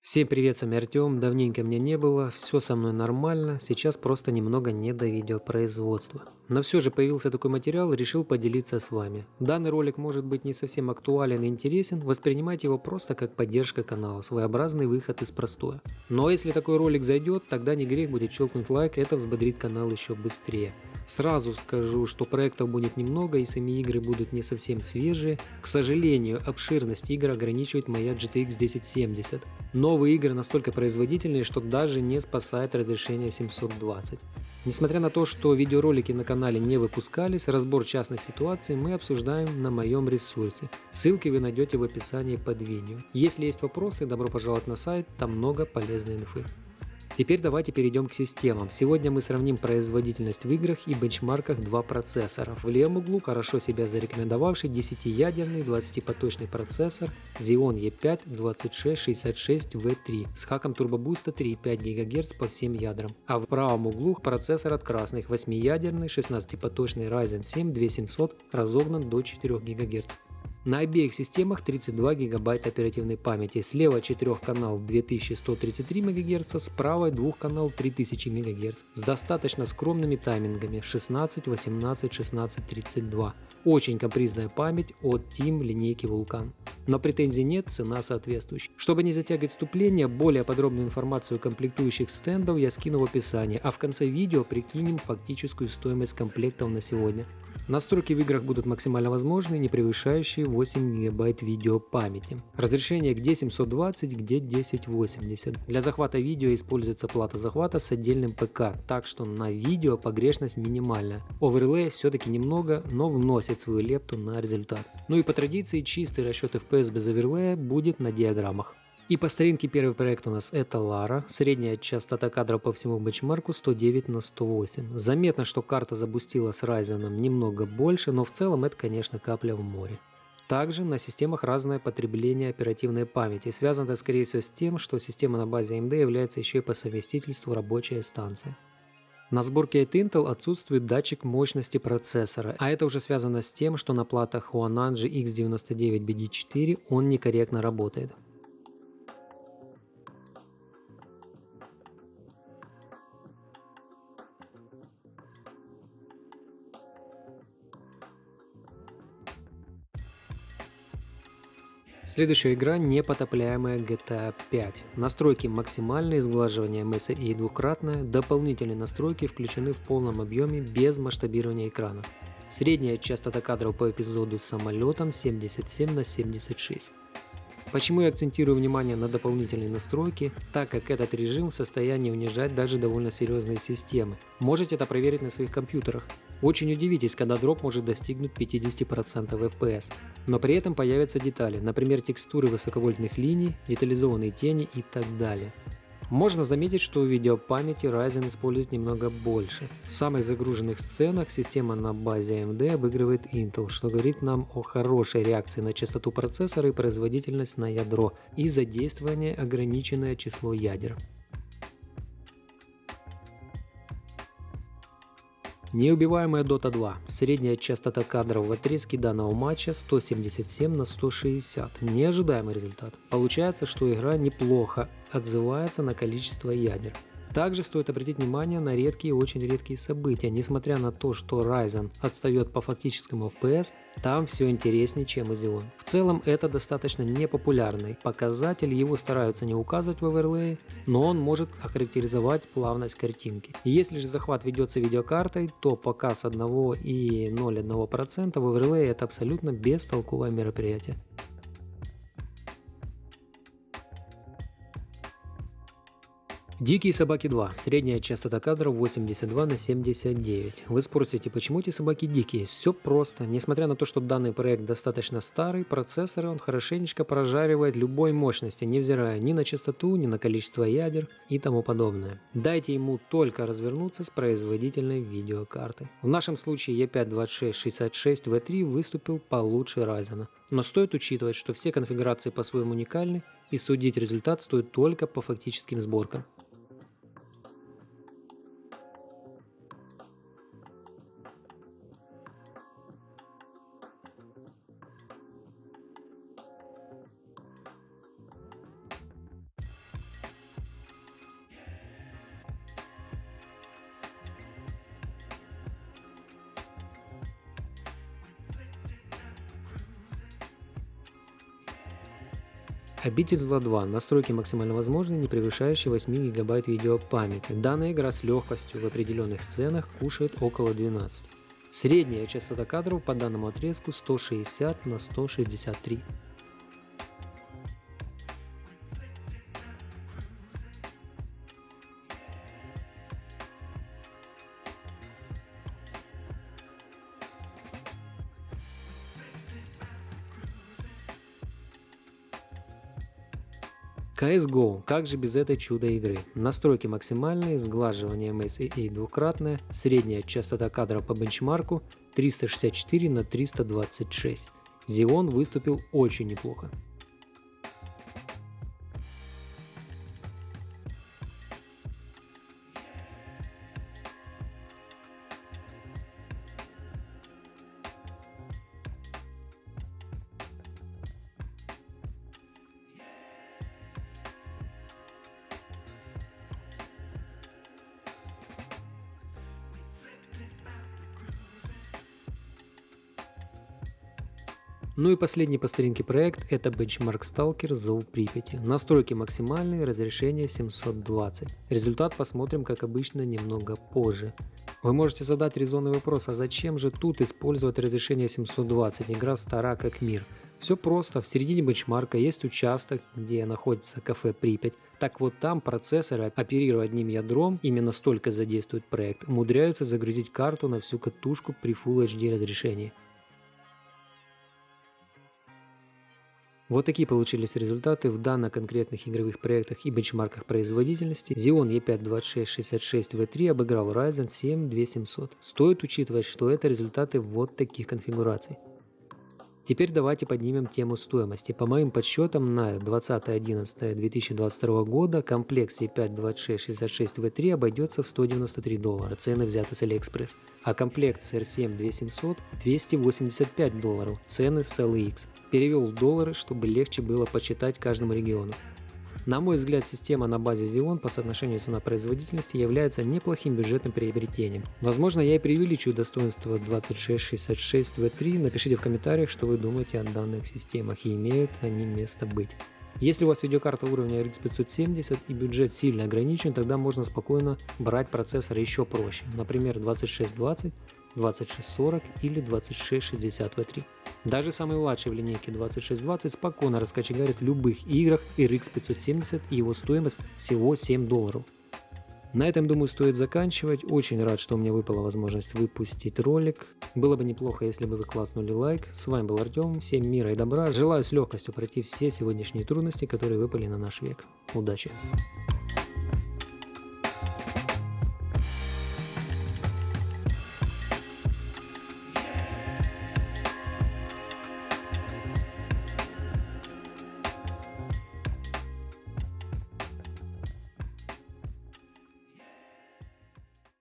Всем привет, с вами Артем. Давненько меня не было, все со мной нормально, сейчас просто немного не до видеопроизводства. Но все же появился такой материал и решил поделиться с вами. Данный ролик может быть не совсем актуален и интересен, воспринимайте его просто как поддержка канала, своеобразный выход из простоя. Но если такой ролик зайдет, тогда не грех будет щелкнуть лайк, это взбодрит канал еще быстрее. Сразу скажу, что проектов будет немного и сами игры будут не совсем свежие. К сожалению, обширность игр ограничивает моя GTX 1070. Новые игры настолько производительные, что даже не спасает разрешение 720. Несмотря на то, что видеоролики на канале не выпускались, разбор частных ситуаций мы обсуждаем на моем ресурсе. Ссылки вы найдете в описании под видео. Если есть вопросы, добро пожаловать на сайт, там много полезной инфы. Теперь давайте перейдем к системам. Сегодня мы сравним производительность в играх и бенчмарках два процессора. В левом углу хорошо себя зарекомендовавший 10-ядерный 20-поточный процессор Xeon E5 2666V3 с хаком турбобуста 3,5 ГГц по всем ядрам. А в правом углу процессор от красных 8-ядерный 16-поточный Ryzen 7 2700 разогнан до 4 ГГц. На обеих системах 32 ГБ оперативной памяти, слева 4-канал 2133 МГц, справа 2-канал 3000 МГц с достаточно скромными таймингами 16, 18, 16, 32. Очень капризная память от Team линейки Vulkan. Но претензий нет, цена соответствующая. Чтобы не затягивать вступление, более подробную информацию о комплектующих стендов я скину в описании, а в конце видео прикинем фактическую стоимость комплектов на сегодня. Настройки в играх будут максимально возможны, не превышающие 8 ГБ видеопамяти. Разрешение где 720, где 1080. Для захвата видео используется плата захвата с отдельным ПК, так что на видео погрешность минимальная. Оверлей все-таки немного, но вносит свою лепту на результат. Ну и по традиции чистый расчет FPS без оверлея будет на диаграммах. И по старинке первый проект у нас это Lara, средняя частота кадров по всему бенчмарку 109/108. Заметно, что карта забустила с Ryzen немного больше, но в целом это, конечно, капля в море. Также на системах разное потребление оперативной памяти. Связано это, скорее всего, с тем, что система на базе AMD является еще и по совместительству рабочая станция. На сборке от Intel отсутствует датчик мощности процессора, а это уже связано с тем, что на платах Huananji X99BD4 он некорректно работает. Следующая игра — непотопляемая GTA 5. Настройки максимальные, сглаживание MSI двукратное, дополнительные настройки включены в полном объеме без масштабирования экрана. Средняя частота кадров по эпизоду с самолетом 77/76. Почему я акцентирую внимание на дополнительные настройки? Так как этот режим в состоянии унижать даже довольно серьезные системы. Можете это проверить на своих компьютерах. Очень удивитесь, когда дроп может достигнуть 50% FPS. Но при этом появятся детали, например текстуры высоковольтных линий, детализованные тени и так далее. Можно заметить, что в видеопамяти Ryzen использует немного больше. В самых загруженных сценах система на базе AMD обыгрывает Intel, что говорит нам о хорошей реакции на частоту процессора и производительность на ядро и задействование ограниченное число ядер. Неубиваемая Dota 2. Средняя частота кадров в отрезке данного матча 177/160. Неожидаемый результат. Получается, что игра неплохо отзывается на количество ядер. Также стоит обратить внимание на редкие и очень редкие события. Несмотря на то, что Ryzen отстает по фактическому FPS, там все интереснее, чем у Xeon. В целом это достаточно непопулярный показатель, его стараются не указывать в оверлее, но он может охарактеризовать плавность картинки. Если же захват ведется видеокартой, то показ 1,01% в оверлее это абсолютно бестолковое мероприятие. Дикие собаки 2. Средняя частота кадров 82/79. Вы спросите, почему эти собаки дикие? Все просто. Несмотря на то, что данный проект достаточно старый, процессор он хорошенечко прожаривает любой мощности, невзирая ни на частоту, ни на количество ядер и тому подобное. Дайте ему только развернуться с производительной видеокартой. В нашем случае E5 2666V3 выступил получше Ryzen. Но стоит учитывать, что все конфигурации по-своему уникальны, и судить результат стоит только по фактическим сборкам. Обитель зла 2. Настройки максимально возможные, не превышающие 8 ГБ видеопамяти. Данная игра с легкостью в определенных сценах кушает около 12. Средняя частота кадров по данному отрезку 160 на 163. CSGO. Как же без этой чудо игры? Настройки максимальные, сглаживание MSAA двукратное, средняя частота кадров по бенчмарку 364 на 326. Xeon выступил очень неплохо. Ну и последний по старинке проект — это Benchmark Stalker Зов Припяти. Настройки максимальные, разрешение 720. Результат посмотрим, как обычно, немного позже. Вы можете задать резонный вопрос, а зачем же тут использовать разрешение 720? Игра стара как мир. Все просто, в середине бенчмарка есть участок, где находится кафе Припять. Так вот там процессоры, оперируя одним ядром, именно столько задействует проект, умудряются загрузить карту на всю катушку при Full HD разрешении. Вот такие получились результаты в данных конкретных игровых проектах и бенчмарках производительности. Xeon E5-2666 V3 обыграл Ryzen 7 2700. Стоит учитывать, что это результаты вот таких конфигураций. Теперь давайте поднимем тему стоимости. По моим подсчетам, на 20.11.2022 года комплект E5-2666 V3 обойдется в $193, цены взяты с AliExpress, а комплект с R7 2700 $285, цены с LX. Перевел в доллары, чтобы легче было почитать каждому региону. На мой взгляд, система на базе Xeon по соотношению цена-производительности является неплохим бюджетным приобретением. Возможно, я и преувеличу достоинство 2666 V3. Напишите в комментариях, что вы думаете о данных системах и имеют они место быть. Если у вас видеокарта уровня RX 570 и бюджет сильно ограничен, тогда можно спокойно брать процессор еще проще, например 2620, 2640 или 2660 V3. Даже самый младший в линейке 2620 спокойно раскочегарит в любых играх RX 570 и его стоимость всего $7. На этом, думаю, стоит заканчивать. Очень рад, что у меня выпала возможность выпустить ролик. Было бы неплохо, если бы вы клацнули лайк. С вами был Артем. Всем мира и добра. Желаю с легкостью пройти все сегодняшние трудности, которые выпали на наш век. Удачи!